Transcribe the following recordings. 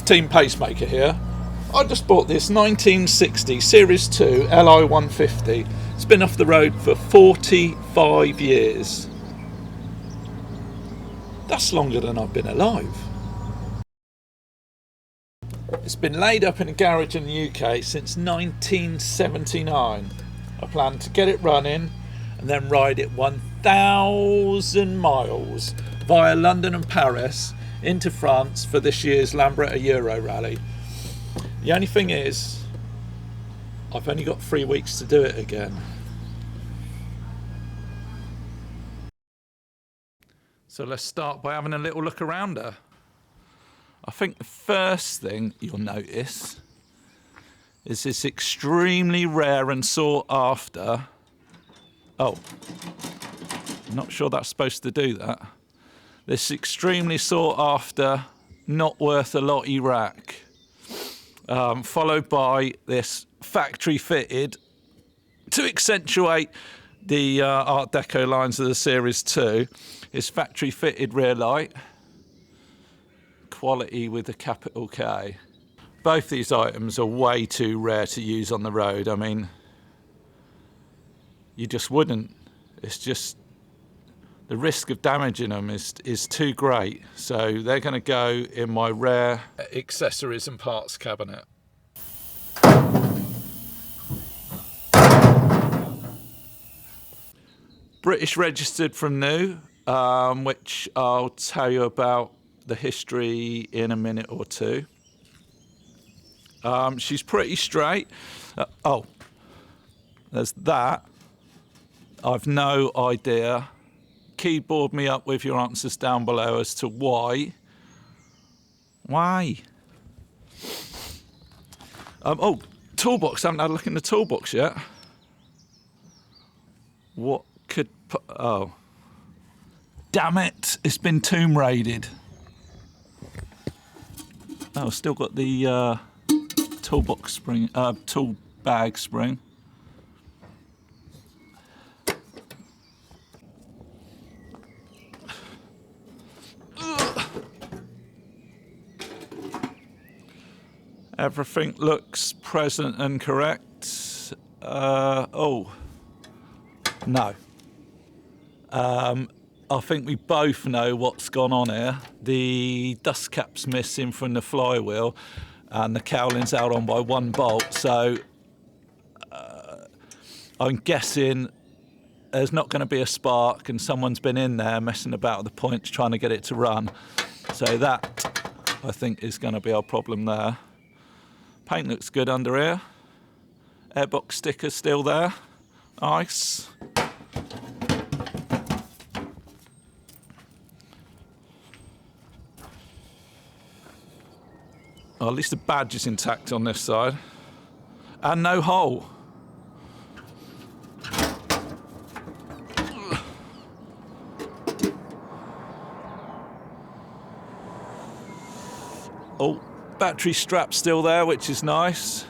team pacemaker here. I just bought this 1960 Series 2 Li 150. It's been off the road for 45 years. That's longer than I've been alive. It's been laid up in a garage in the UK since 1979. I plan to get it running and then ride it 1,000 miles via London and Paris into France for this year's Lambretta Euro Rally. The only thing is, I've only got 3 weeks to do it again. So let's start by having a little look around her. I think the first thing you'll notice is this extremely rare and sought after. Oh, I'm not sure that's supposed to do that. This extremely sought after, not worth a lottie rack. Followed by this factory fitted, to accentuate the Art Deco lines of the Series 2, is factory fitted rear light. Quality with a capital K. Both these items are way too rare to use on the road. I mean, you just wouldn't. It's just, the risk of damaging them is too great. So they're going to go in my rare accessories and parts cabinet. British registered from new, which I'll tell you about the history in a minute or two. She's pretty straight. Oh, there's that. I've no idea. Keyboard me up with your answers down below as to why. Why? Oh, toolbox. I haven't had a look in the toolbox yet. What could... Oh. Damn it. It's been tomb raided. Oh, still got the toolbox spring, tool bag spring. Everything looks present and correct. Oh, no. I think we both know what's gone on here. The dust cap's missing from the flywheel and the cowling's out on by one bolt. So I'm guessing there's not going to be a spark and someone's been in there messing about with the points trying to get it to run. So that, I think, is going to be our problem there. Paint looks good under here. Airbox sticker still there. Nice. Oh, at least the badge is intact on this side. And no hole. Oh, battery strap still there, which is nice.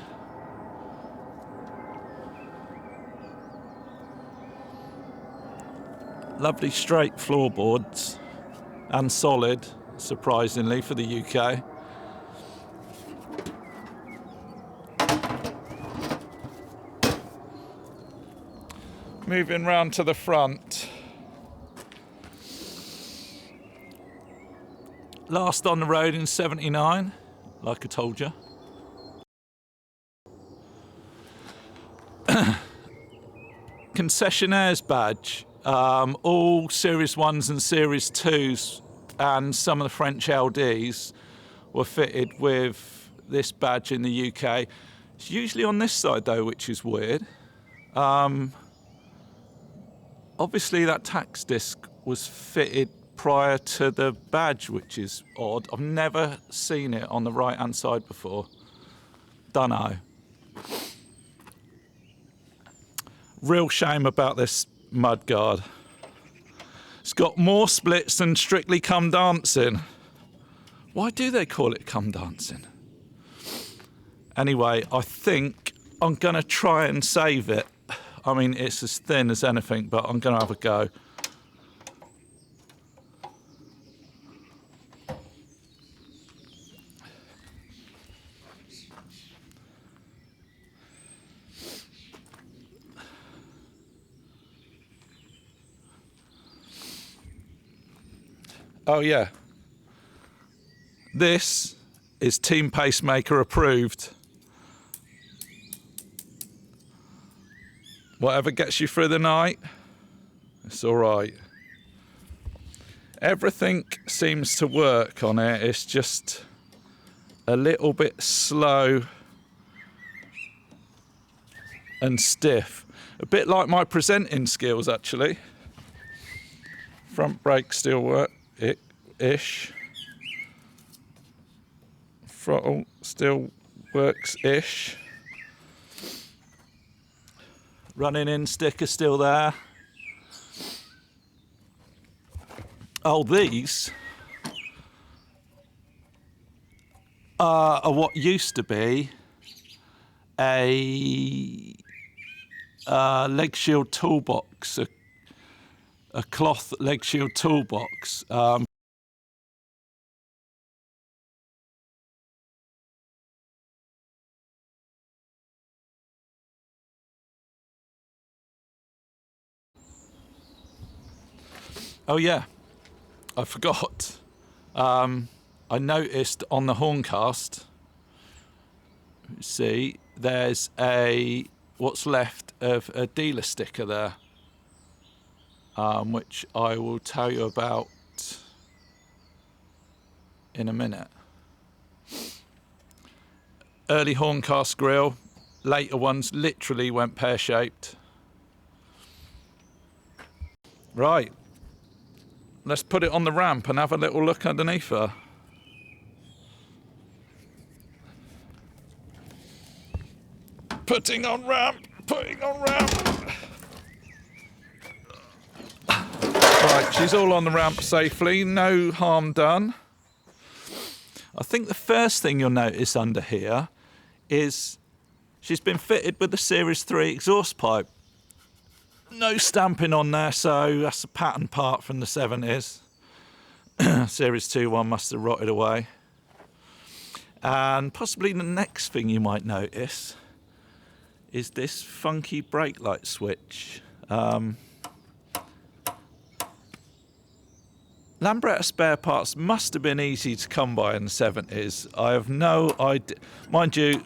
Lovely straight floorboards and solid, surprisingly, for the UK. Moving round to the front. Last on the road in 79, like I told you. Concessionaire's badge. All Series 1s and Series 2s and some of the French LDs were fitted with this badge in the UK. It's usually on this side though, which is weird. Obviously that tax disc was fitted prior to the badge, which is odd. I've never seen it on the right hand side before. Dunno. Real shame about this mudguard. It's got more splits than Strictly Come Dancing. Why do they call it Come Dancing? Anyway, I think I'm gonna try and save it. I mean, it's as thin as anything, but I'm gonna have a go. Oh yeah, this is Team Pacemaker approved. Whatever gets you through the night, it's all right. Everything seems to work on it. It's just a little bit slow and stiff. A bit like my presenting skills, actually. Front brake still work-ish. Throttle still works-ish. Running in sticker still there. Oh, these are what used to be a leg shield toolbox, a cloth leg shield toolbox. Oh yeah, I forgot. I noticed on the Horncast, see, there's what's left of a dealer sticker there, which I will tell you about in a minute. Early Horncast grill, later ones literally went pear-shaped. Right, let's put it on the ramp and have a little look underneath her. Putting on ramp. Right, she's all on the ramp safely, no harm done. I think the first thing you'll notice under here is she's been fitted with the Series 3 exhaust pipe. No stamping on there, so that's a pattern part from the 70s. Series 2 one must have rotted away. And possibly the next thing you might notice is this funky brake light switch. Lambretta spare parts must have been easy to come by in the 70s. I have no idea. Mind you,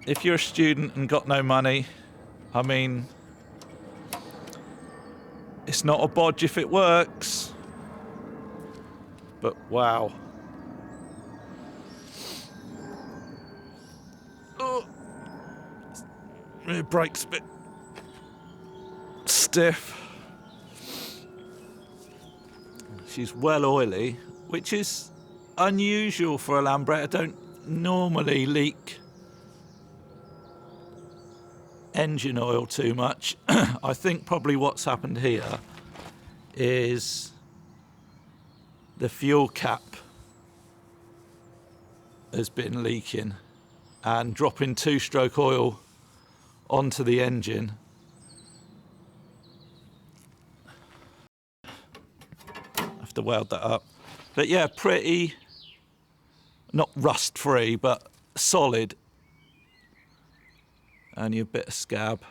if you're a student and got no money, I mean, it's not a bodge if it works. But wow. Oh, rear brake's a bit stiff. She's well oily, which is unusual for a Lambretta. Don't normally leak engine oil too much. I think probably what's happened here is the fuel cap has been leaking and dropping two-stroke oil onto the engine. Have to weld that up. But yeah, pretty, not rust-free, but solid. Only a bit of scab.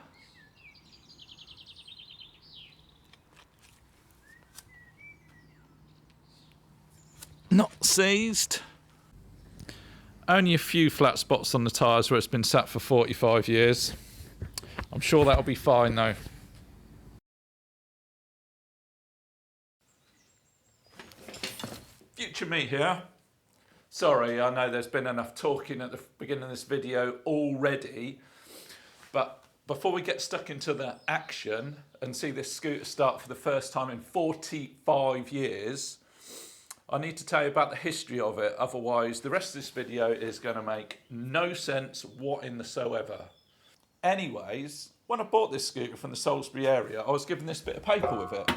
Not seized. Only a few flat spots on the tyres where it's been sat for 45 years. I'm sure that'll be fine though. Future me here. Sorry, I know there's been enough talking at the beginning of this video already, but before we get stuck into the action and see this scooter start for the first time in 45 years, I need to tell you about the history of it, otherwise the rest of this video is going to make no sense whatsoever. Anyways, when I bought this scooter from the Salisbury area, I was given this bit of paper with it.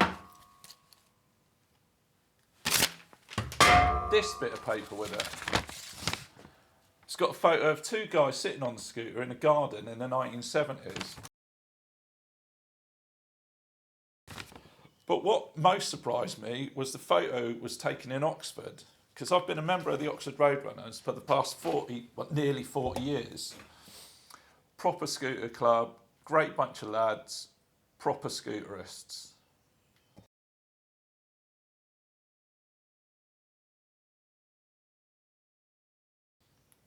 This bit of paper with it. It's got a photo of two guys sitting on the scooter in a garden in the 1970s. But what most surprised me was the photo was taken in Oxford, because I've been a member of the Oxford Roadrunners for the past nearly 40 years. Proper scooter club, great bunch of lads, proper scooterists.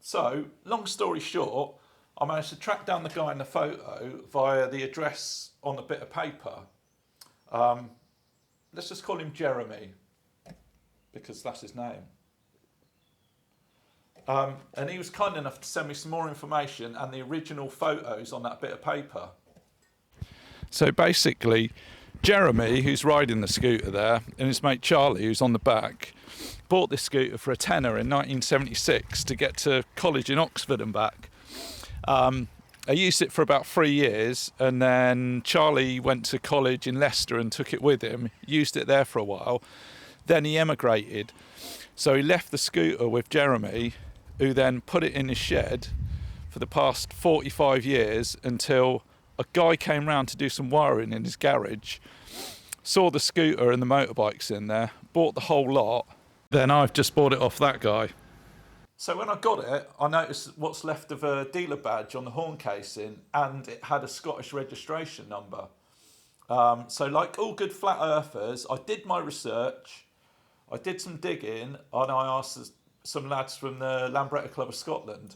So, long story short, I managed to track down the guy in the photo via the address on a bit of paper. Let's just call him Jeremy, because that's his name. And he was kind enough to send me some more information and the original photos on that bit of paper. So basically, Jeremy, who's riding the scooter there, and his mate Charlie, who's on the back, bought this scooter for a tenner in 1976 to get to college in Oxford and back. I used it for about 3 years, and then Charlie went to college in Leicester and took it with him, used it there for a while. Then he emigrated. So he left the scooter with Jeremy, who then put it in his shed for the past 45 years until a guy came round to do some wiring in his garage, saw the scooter and the motorbikes in there, bought the whole lot. Then I've just bought it off that guy. So when I got it, I noticed what's left of a dealer badge on the horn casing, and it had a Scottish registration number. So like all good flat earthers, I did my research, I did some digging, and I asked some lads from the Lambretta Club of Scotland,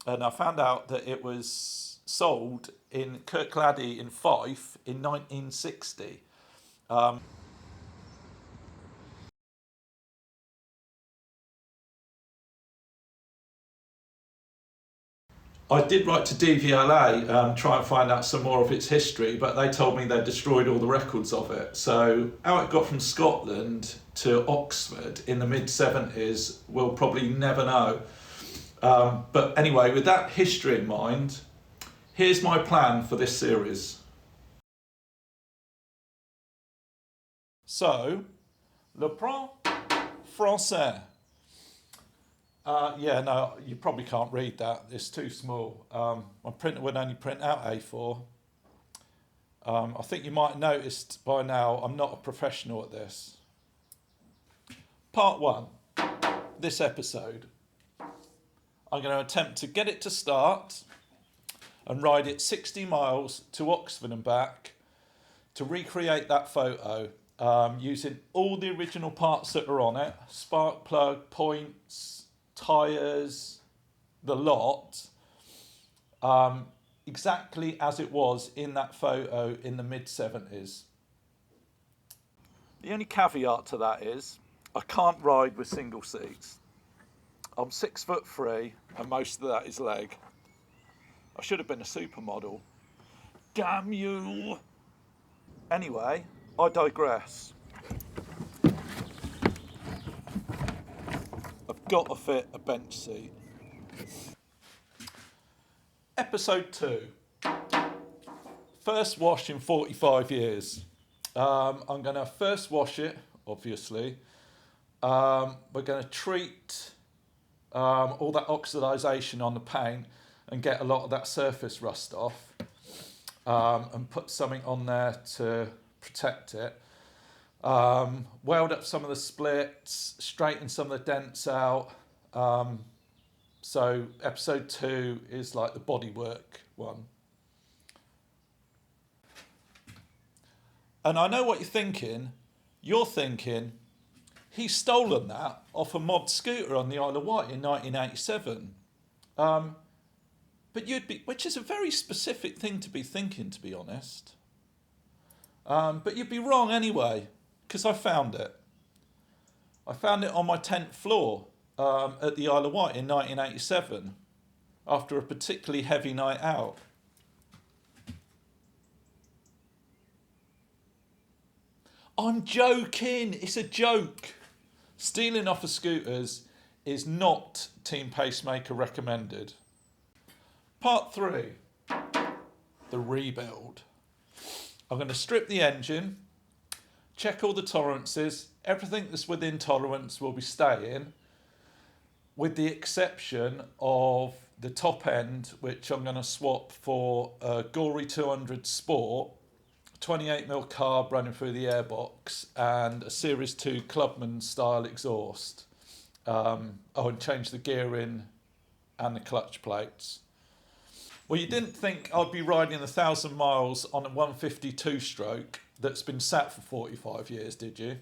and I found out that it was sold in Kirkcaldy in Fife in 1960. I did write to DVLA, try and find out some more of its history, but they told me they destroyed all the records of it. So how it got from Scotland to Oxford in the mid-70s, we'll probably never know. But anyway, with that history in mind, here's my plan for this series. So, le plan français. Yeah, no, you probably can't read that. It's too small. My printer would only print out A4. I think you might have noticed by now I'm not a professional at this. Part 1, this episode. I'm going to attempt to get it to start and ride it 60 miles to Oxford and back to recreate that photo using all the original parts that are on it, spark plug, points, tyres, the lot, exactly as it was in that photo in the mid-70s. The only caveat to that is I can't ride with single seats. I'm 6'3" and most of that is leg. I should have been a supermodel. Damn you! Anyway, I digress. Got to fit a bench seat. Episode 2. First wash in 45 years. I'm going to first wash it, obviously. We're going to treat all that oxidisation on the paint and get a lot of that surface rust off. And put something on there to protect it. Weld up some of the splits, straighten some of the dents out. So episode 2 is like the bodywork one. And I know what you're thinking. You're thinking, he's stolen that off a mod scooter on the Isle of Wight in 1987. But which is a very specific thing to be thinking, to be honest. But you'd be wrong anyway. Because I found it. I found it on my 10th floor at the Isle of Wight in 1987 after a particularly heavy night out. I'm joking. It's a joke. Stealing off of scooters is not Team Pacemaker recommended. Part 3. The rebuild. I'm going to strip the engine. Check all the tolerances. Everything that's within tolerance will be staying, with the exception of the top end, which I'm going to swap for a Gory 200 Sport, 28mm carb running through the airbox, and a Series 2 Clubman style exhaust. And change the gearing and the clutch plates. Well, you didn't think I'd be riding 1,000 miles on a 152 stroke that's been sat for 45 years, did you?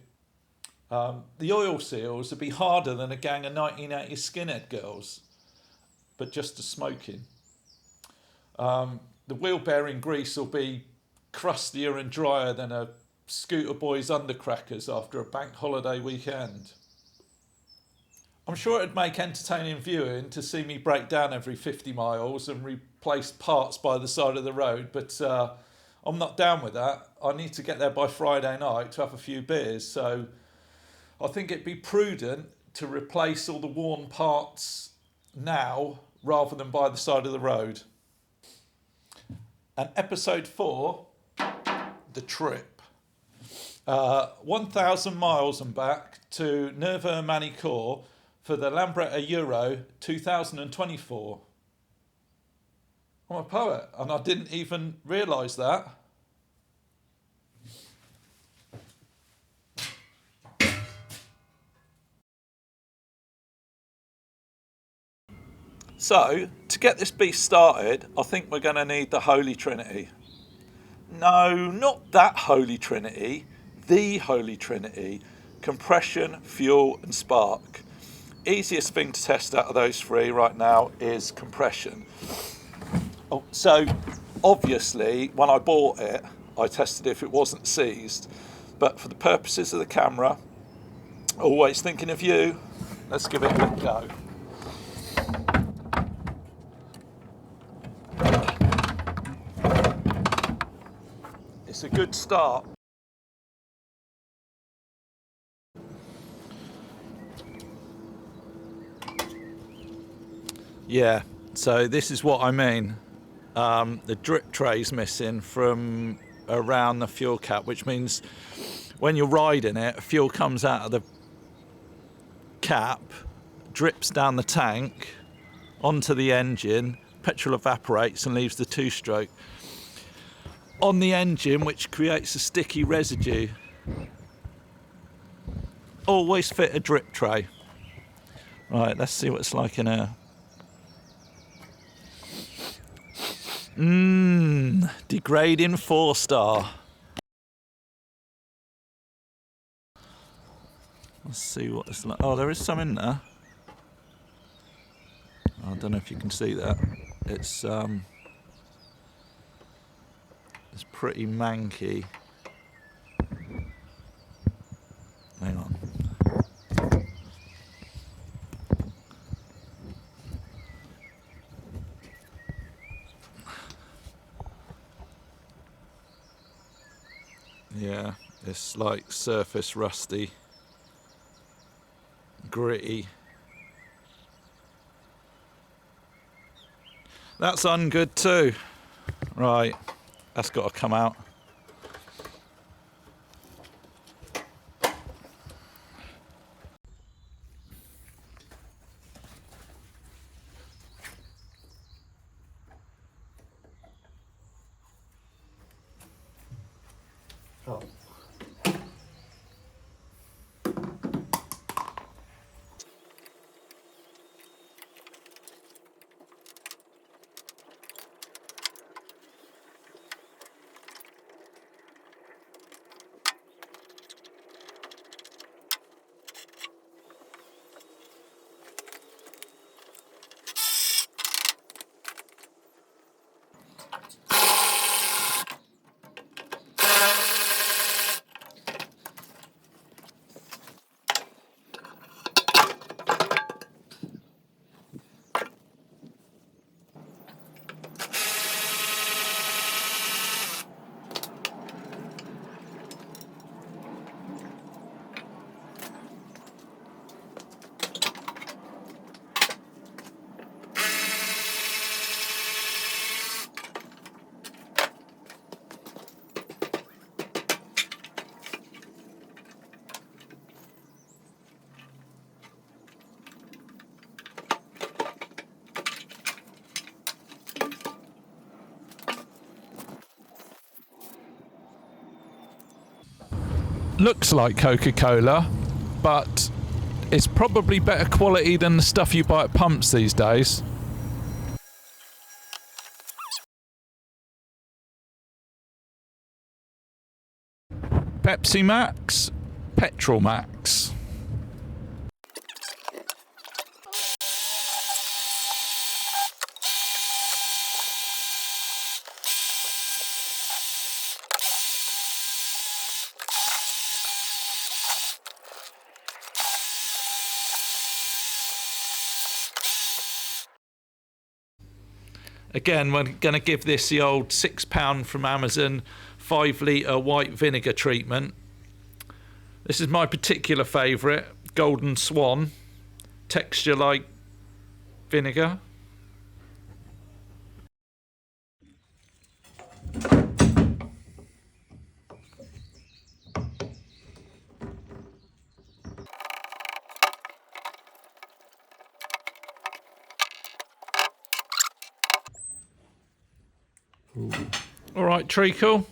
The oil seals would be harder than a gang of 1980s skinhead girls. but just to smoking. The wheel bearing grease will be crustier and drier than a scooter boy's undercrackers after a bank holiday weekend. I'm sure it'd make entertaining viewing to see me break down every 50 miles and replace parts by the side of the road, but I'm not down with that. I need to get there by Friday night to have a few beers, so I think it'd be prudent to replace all the worn parts now rather than by the side of the road. And episode 4, the trip. 1,000 miles and back to Neuve-Manicourt for the Lambretta Euro 2024. I'm a poet, and I didn't even realise that. So, to get this beast started, I think we're going to need the Holy Trinity. No, not that Holy Trinity, the Holy Trinity. Compression, fuel and spark. Easiest thing to test out of those three right now is compression. Oh, so, obviously, when I bought it, I tested if it wasn't seized. But for the purposes of the camera, always thinking of you, let's give it a go. It's a good start. Yeah, so this is what I mean. The drip tray's missing from around the fuel cap, which means when you're riding it, fuel comes out of the cap, drips down the tank, onto the engine, petrol evaporates and leaves the two-stroke on the engine, which creates a sticky residue. Always fit a drip tray. Right, let's see what it's like in here. Degrading 4-star. Let's see what it's like. Oh, there is some in there. I don't know if you can see that. It's pretty manky. Hang on. Yeah, it's like surface rusty, gritty. That's ungood too. Right, that's got to come out. Oh. Looks like Coca-Cola, but it's probably better quality than the stuff you buy at pumps these days. Pepsi Max, Petrol Max. Again, we're going to give this the old £6 from Amazon 5 litre white vinegar treatment. This is my particular favourite, Golden Swan, texture like vinegar. All right, treacle.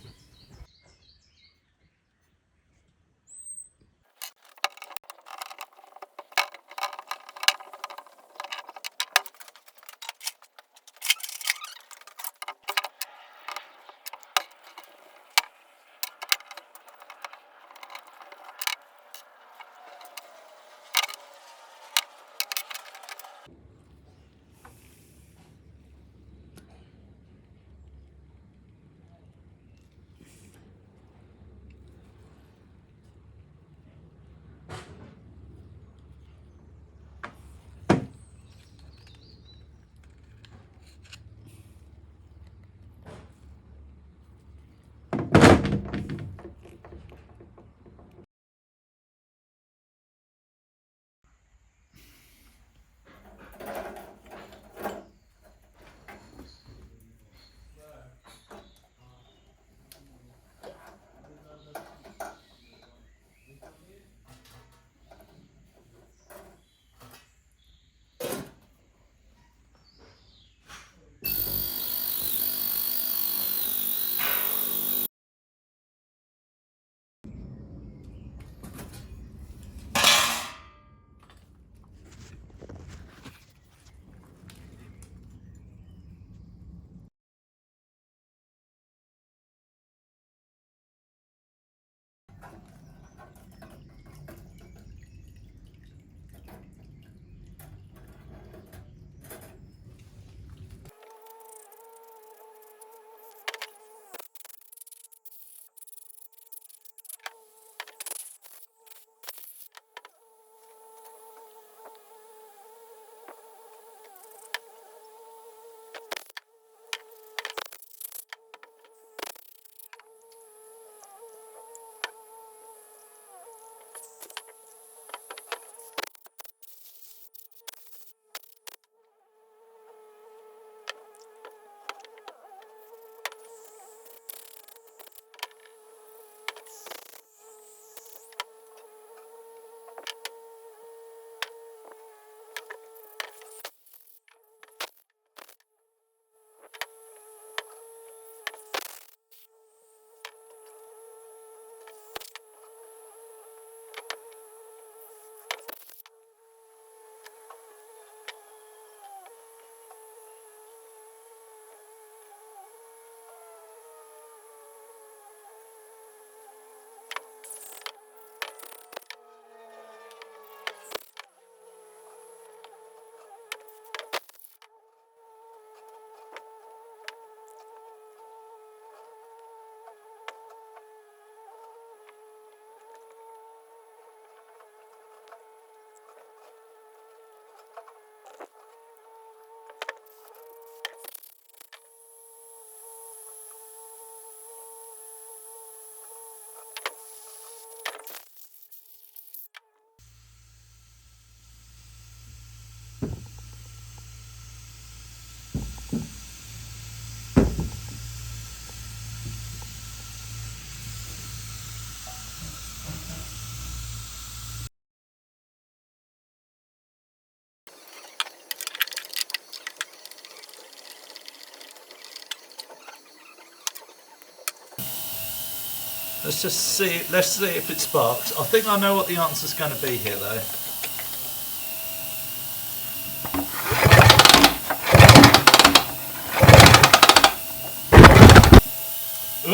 Let's just see. Let's see if it sparks. I think I know what the answer's going to be here, though.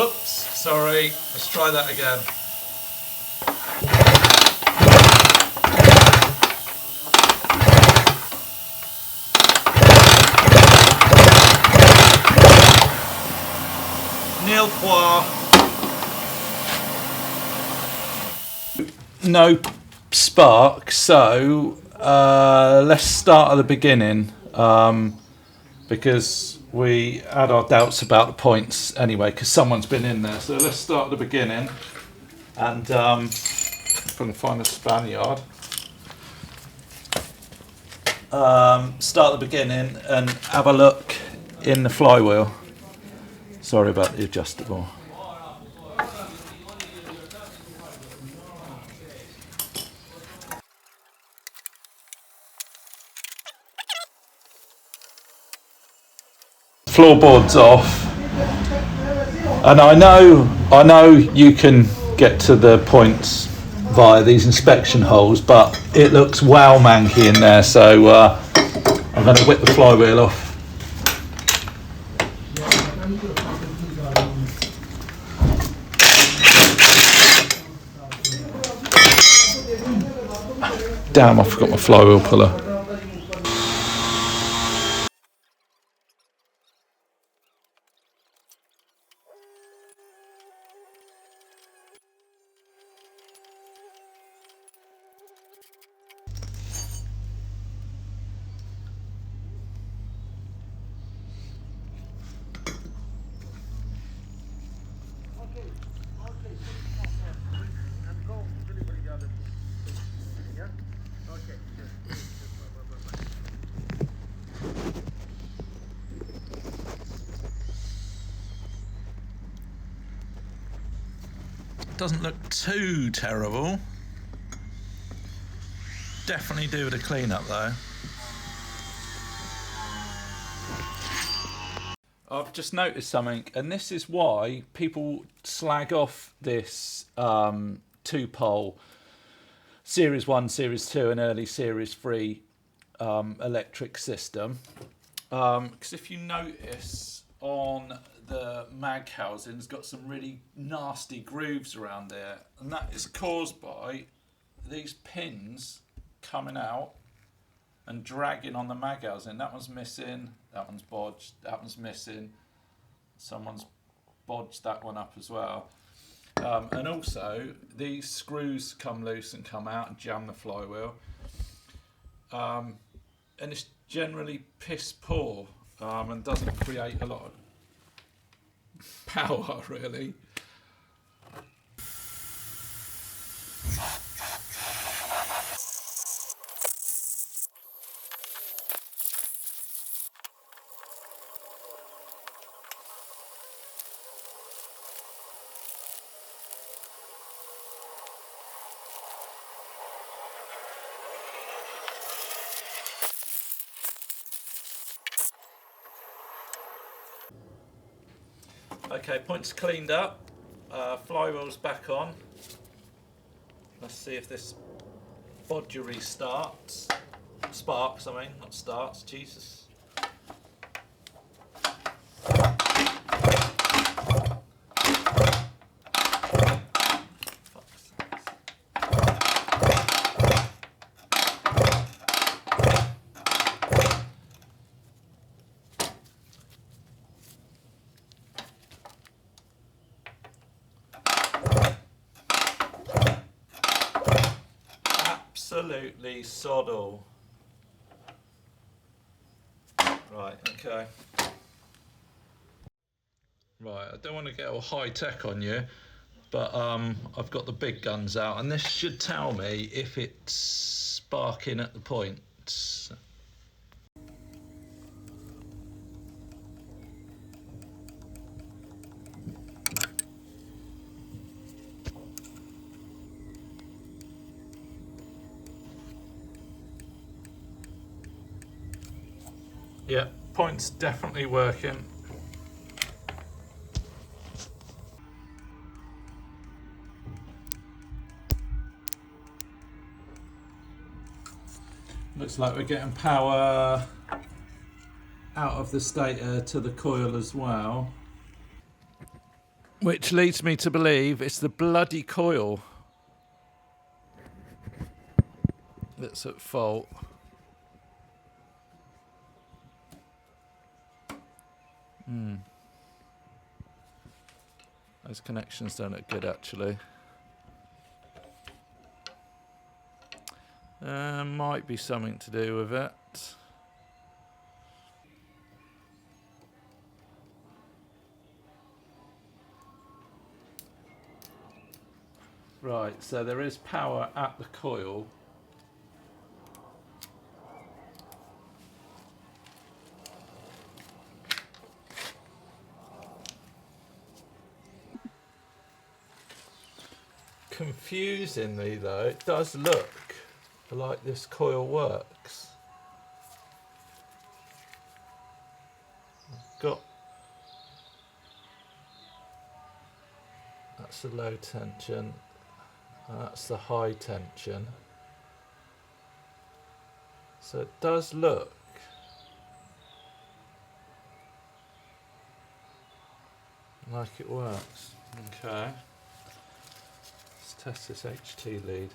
Oops, sorry. Let's try that again. Nil point. No spark, so let's start at the beginning, because we had our doubts about the points anyway, because someone's been in there. So let's start at the beginning, and if I can find a Spaniard. Start at the beginning and have a look in the flywheel. Sorry about the adjustable. Floorboards off, and I know you can get to the points via these inspection holes, but it looks wow manky in there, so I'm going to whip the flywheel off. Damn, I forgot my flywheel puller. Doesn't look too terrible. Definitely do with a clean-up though. I've just noticed something, and this is why people slag off this two-pole Series 1, Series 2 and early Series 3 electric system. Because if you notice on the mag housing, it's got some really nasty grooves around there, and that is caused by these pins coming out and dragging on the mag housing. That one's missing, that one's bodged, that one's missing, someone's bodged that one up as well. And also these screws come loose and come out and jam the flywheel, and it's generally piss poor, and doesn't create a lot of power really. Okay, points cleaned up, flywheel's back on. Let's see if this bodgery starts. Sparks, I mean, not starts, Jesus. Absolutely sod all. Right, okay. Right, I don't want to get all high tech on you, but I've got the big guns out, and this should tell me if it's sparking at the points. Yeah, points definitely working. Looks like we're getting power out of the stator to the coil as well. Which leads me to believe it's the bloody coil that's at fault. Those connections don't look good actually. Might be something to do with it. Right, so there is power at the coil. Confusingly though, it does look like this coil works. Got, that's the low tension, and that's the high tension. So it does look like it works. Okay, let's test this HT lead.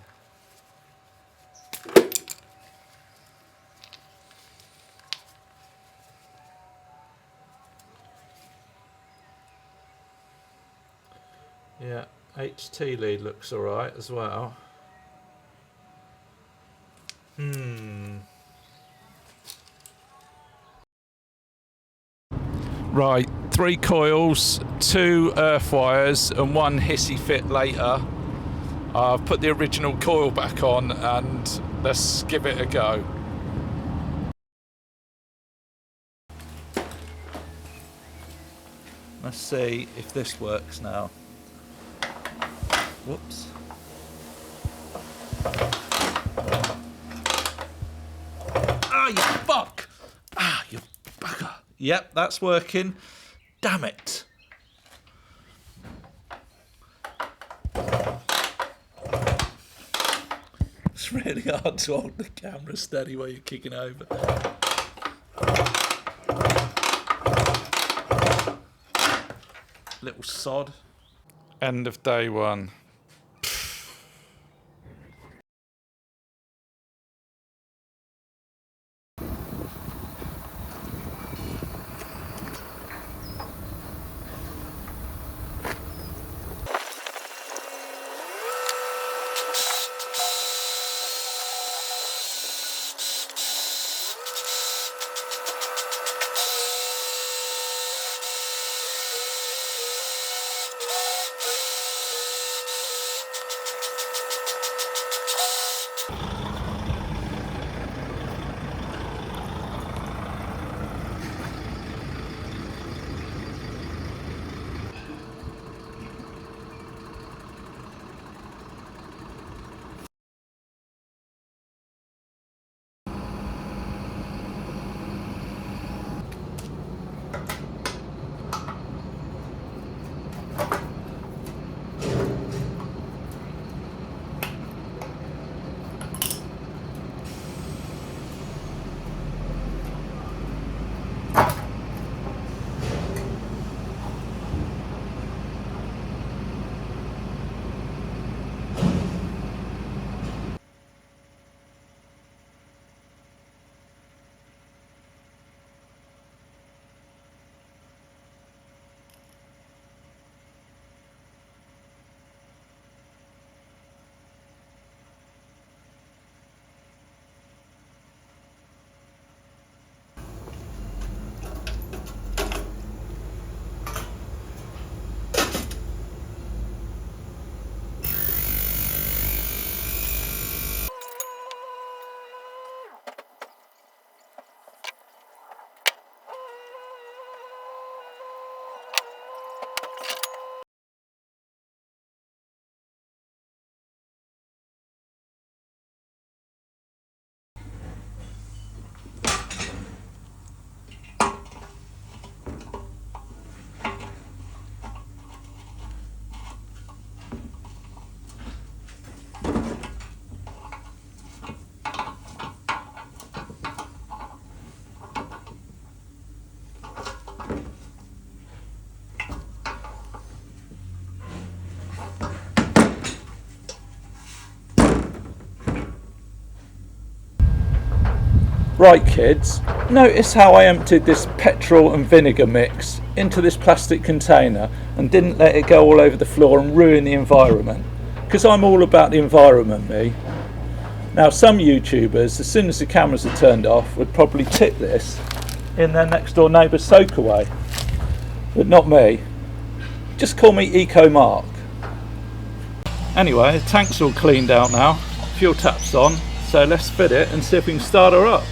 Yeah, HT lead looks alright as well. Right, 3 coils, 2 earth wires and 1 hissy fit later. I've put the original coil back on and let's give it a go. Let's see if this works now. Whoops. Ah, you fuck! Ah, you bugger. Yep, that's working. Damn it. It's really hard to hold the camera steady while you're kicking over. Little sod. End of day 1. Right kids, notice how I emptied this petrol and vinegar mix into this plastic container and didn't let it go all over the floor and ruin the environment. Because I'm all about the environment, me. Now some YouTubers, as soon as the cameras are turned off, would probably tip this in their next door neighbour's soakaway. But not me. Just call me Eco Mark. Anyway, the tank's all cleaned out now, fuel tap's on, so let's fit it and see if we can start her up.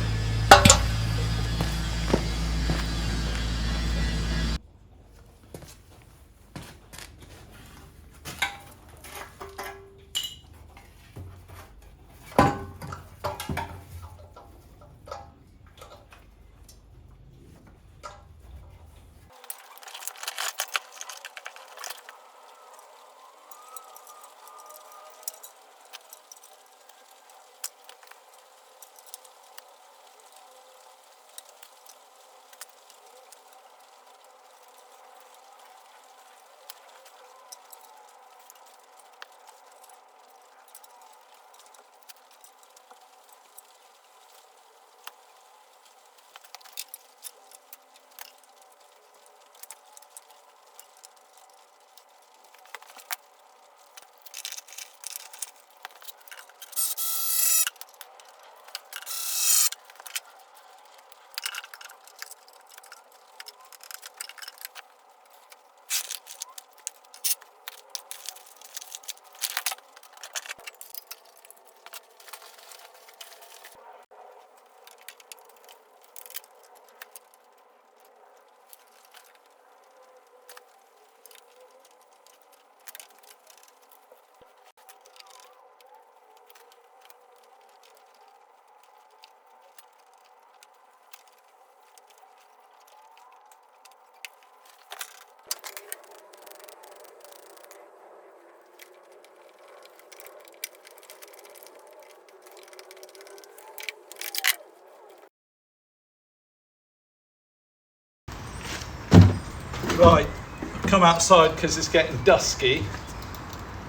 Right, I've come outside because it's getting dusky.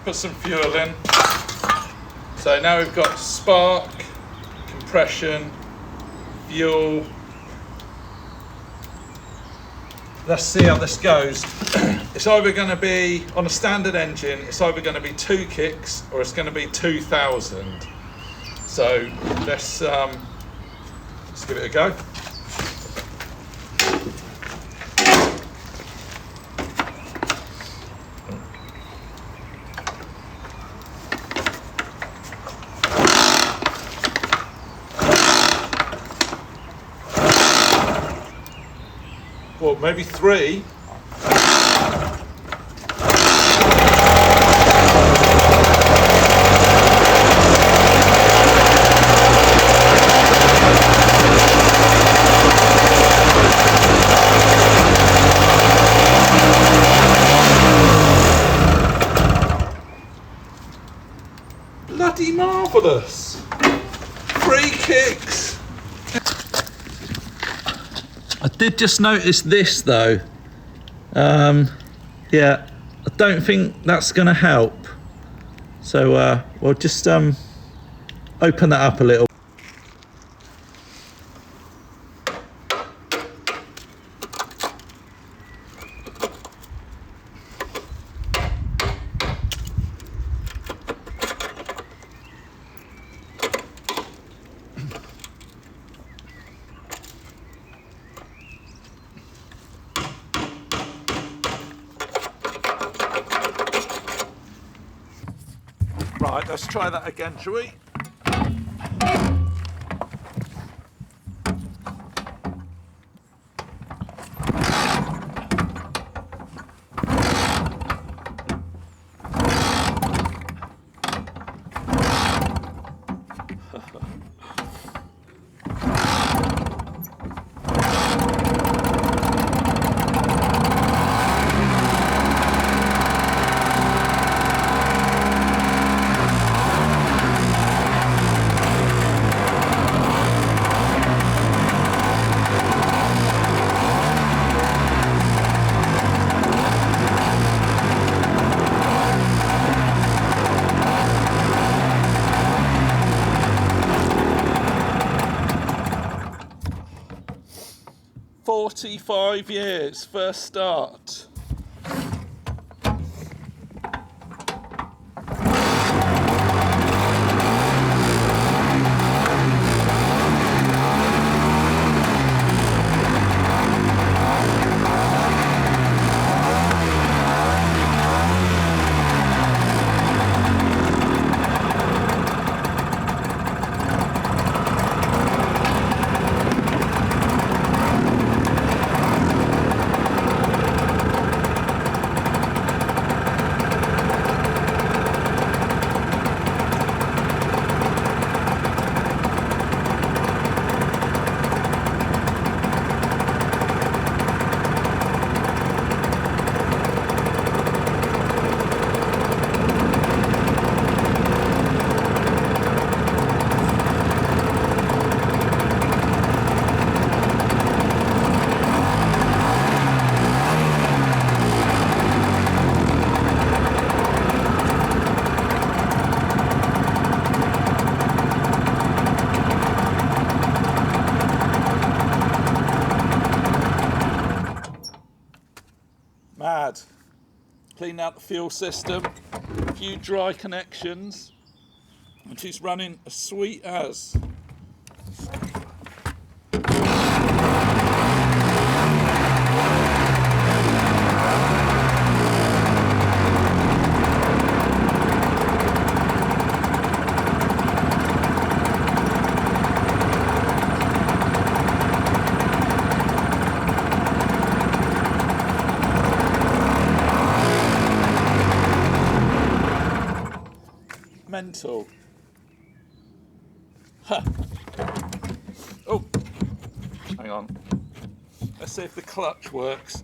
Put some fuel in. So now we've got spark, compression, fuel. Let's see how this goes. It's either going to be, on a standard engine, it's either going to be 2 kicks or it's going to be 2,000. So let's give it a go. Well, maybe 3. Bloody marvellous. 3 kicks. I did just notice this though. Yeah, I don't think that's going to help. So we'll just open that up a little. Right, let's try that again, shall we? "45 years, first start." cleaning out the fuel system, a few dry connections, and she's running as sweet as. Mental. Huh. Oh, hang on. Let's see if the clutch works.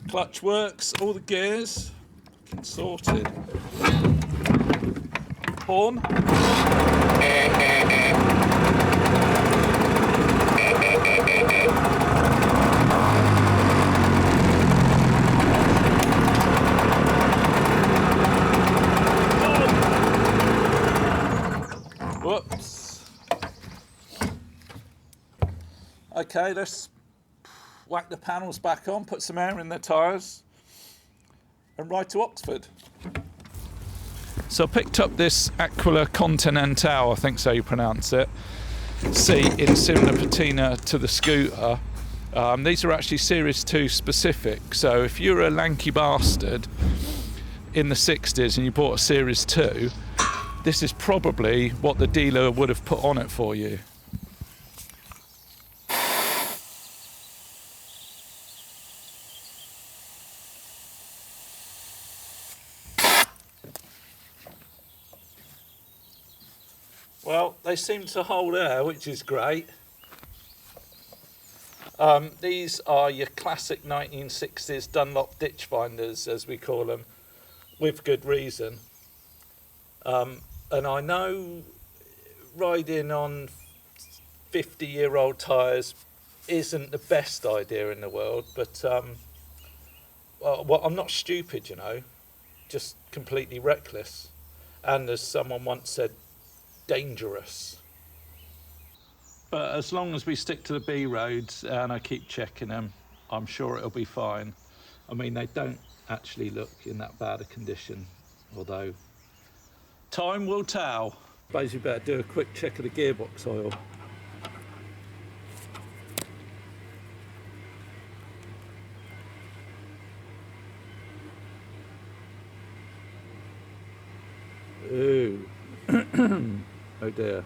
Clutch works, all the gears sorted. Horn. Whoops. Okay, let's whack the panels back on, put some air in their tyres, and ride to Oxford. So I picked up this Aquila Continental, I think so you pronounce it, seat in similar patina to the scooter. These are actually Series 2 specific, so if you're a lanky bastard in the 60s and you bought a Series 2, this is probably what the dealer would have put on it for you. Well, they seem to hold air, which is great. These are your classic 1960s Dunlop ditch finders, as we call them, with good reason. And I know riding on 50-year-old tyres isn't the best idea in the world, but well, I'm not stupid, you know, just completely reckless. And as someone once said, dangerous. But as long as we stick to the B roads and I keep checking them, I'm sure it'll be fine. I mean, they don't actually look in that bad a condition, although time will tell. I suppose you better do a quick check of the gearbox oil. Ooh. Oh dear.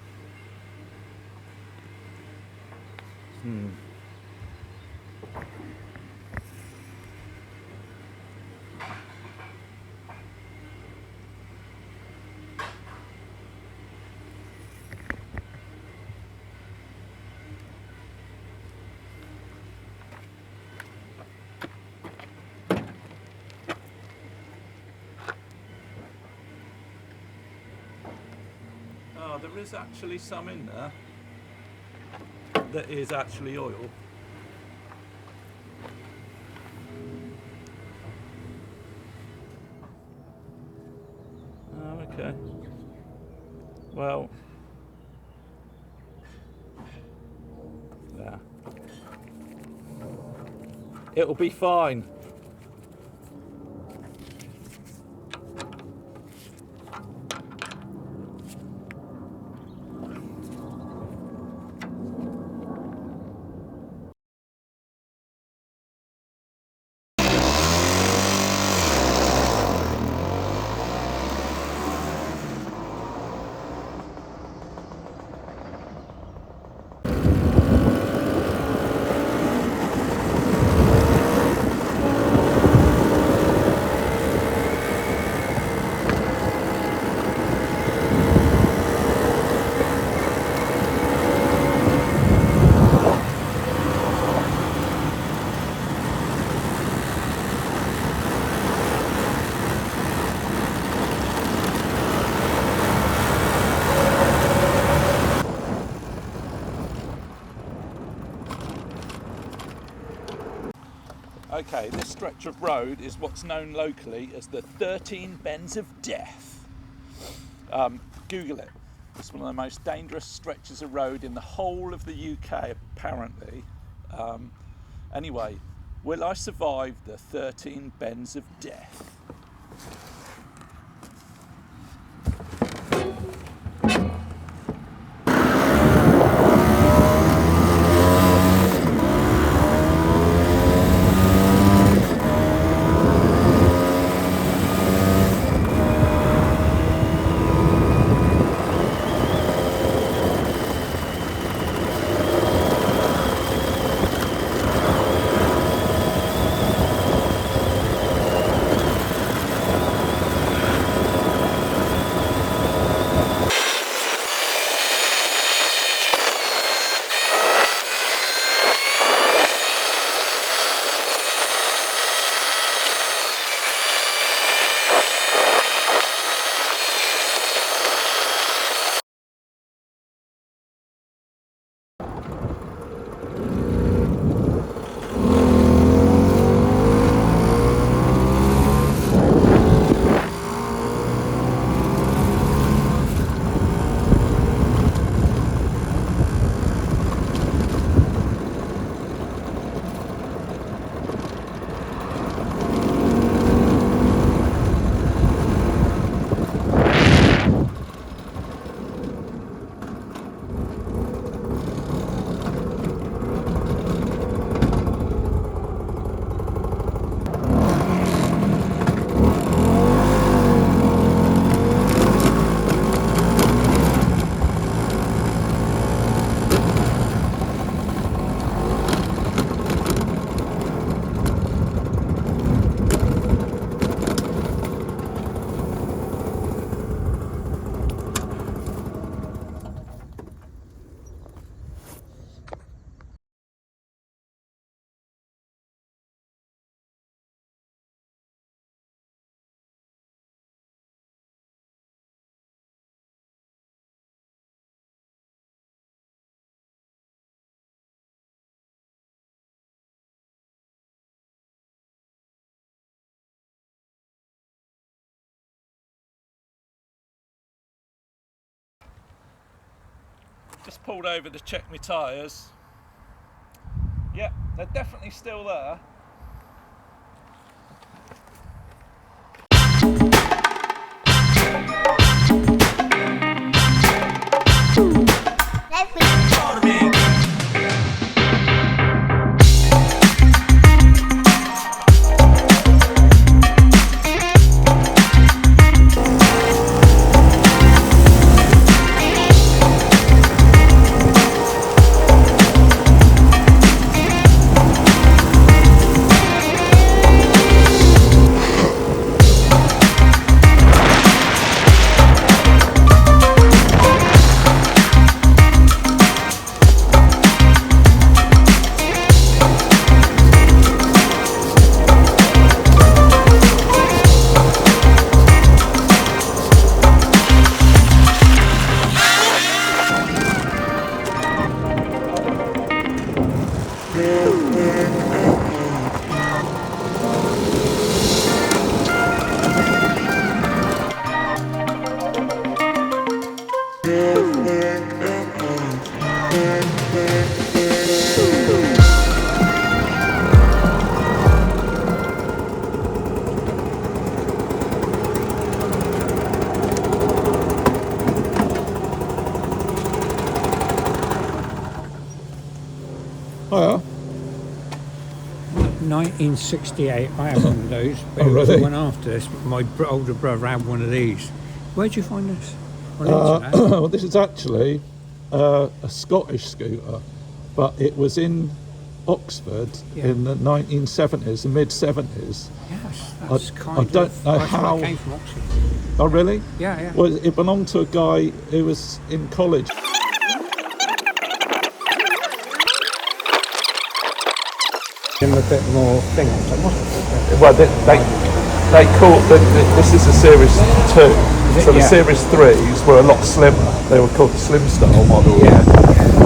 Oh, there is actually some in there that is actually oil. Oh, okay. Well, yeah. It'll be fine. Okay, this stretch of road is what's known locally as the 13 Bends of Death. Google it. It's one of the most dangerous stretches of road in the whole of the UK, apparently. Anyway, will I survive the 13 Bends of Death? Just pulled over to check my tyres. Yep, they're definitely still there. Hiya. 1968, I had one of those, but Oh, it was really? the one after this. My older brother had one of these. Where'd you find this? On the internet? Well, this is actually a Scottish scooter, but it was in Oxford Yeah. in the 1970s, the mid 70s. Yes, that's I kind don't of. know that's how- where I came from, Oxford. Oh, really? Yeah, yeah. Well, it belonged to a guy who was in college. Give them a bit more thing. Well, they call this is a Series 2. So the Yeah. Series 3s were a lot slimmer. They were called the Slim Style model. Yeah.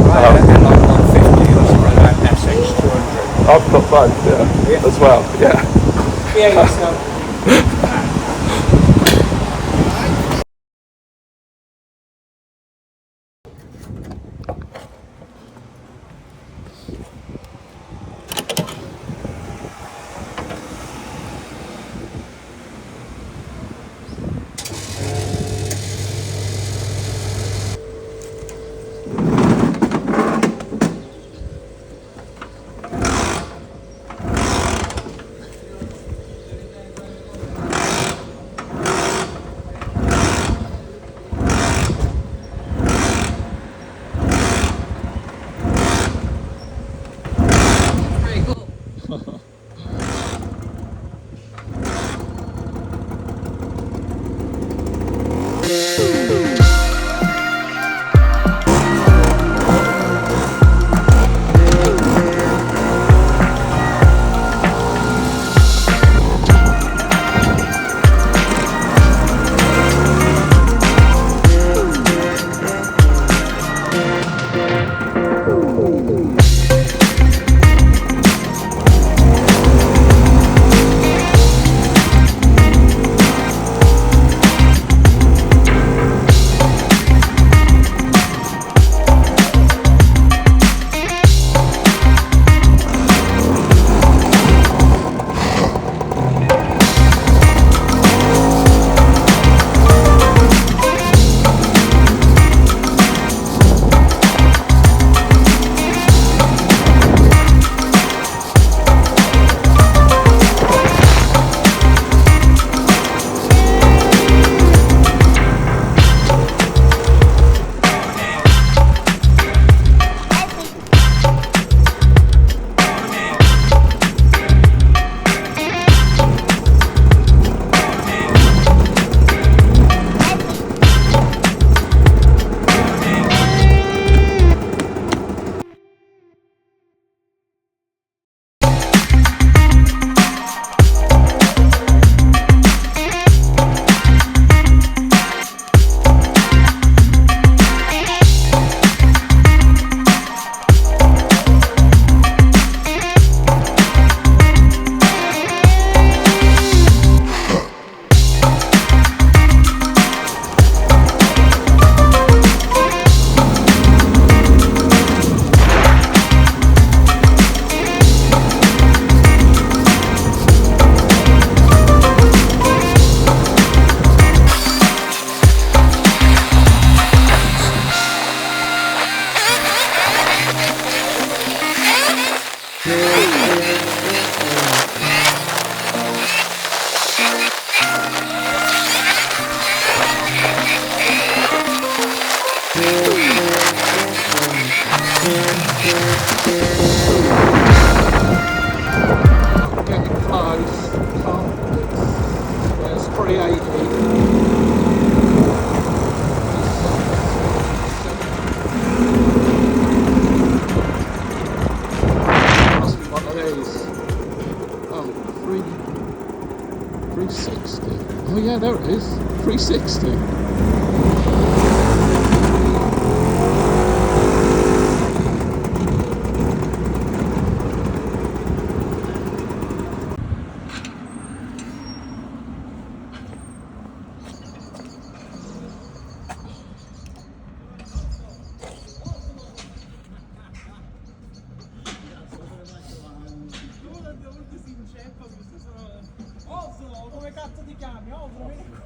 Right, and like 150 or something like that, SX200. I've got both, yeah, as well, yeah. Yeah, yourself. Getting close. There's 380. Must be one of these. Oh, 360. Oh yeah, there it is. 360. Oslo, come cazzo ti chiami? Oslo, vieni qua.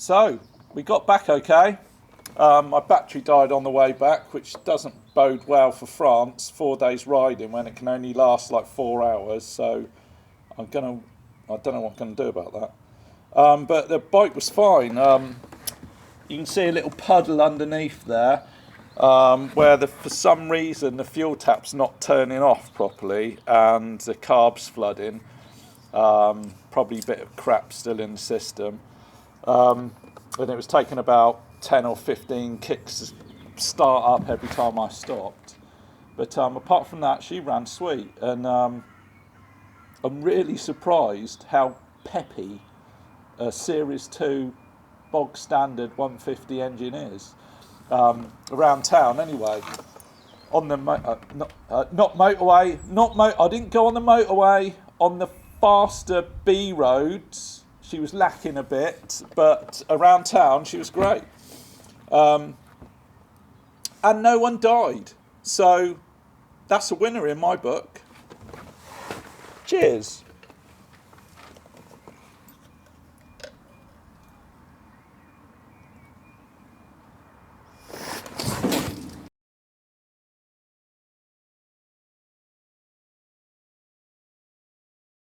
So we got back okay. My battery died on the way back, which doesn't bode well for France. 4 days riding when it can only last like 4 hours. So I don't know what I'm gonna do about that. But the bike was fine. You can see a little puddle underneath there, where for some reason the fuel tap's not turning off properly and the carb's flooding. Probably a bit of crap still in the system. And it was taking about 10 or 15 kicks to start up every time I stopped. But apart from that, she ran sweet. And I'm really surprised how peppy a Series 2 bog standard 150 engine is. Around town anyway. On the not motorway, I didn't go on the motorway. On the faster B roads, she was lacking a bit, but around town she was great. And no one died, so that's a winner in my book. Cheers.